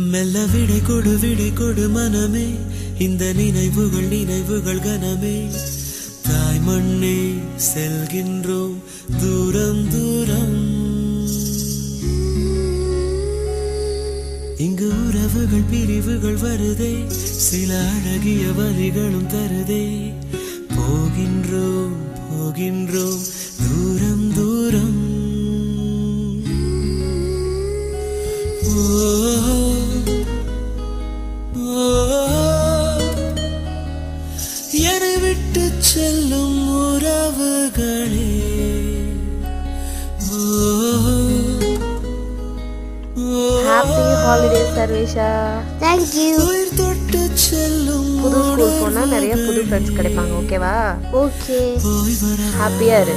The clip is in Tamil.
மெல்ல விடை கொடு மனமே, இந்த நினைவுகள் கனமே. தாய் மண்ணே செல்கின்றோம் தூரம் தூரம். இங்கு உறவுகள் பிரிவுகள் வருதே, சில அழகிய வரிகளும் தருதே. போகின்றோம் தூரம் தூரம். என்னை விட்டு செல்லும் உறவுகளே, happy holiday Sarvesha. Thank you. உயிர் தொட்டு செல்லும் புது ஸ்கூல் போனா நிறைய புது ஃப்ரெண்ட்ஸ் கிடைப்பாங்க. ஓகேவா? ஓகே. போய் வர ஹாப்பியா இரு.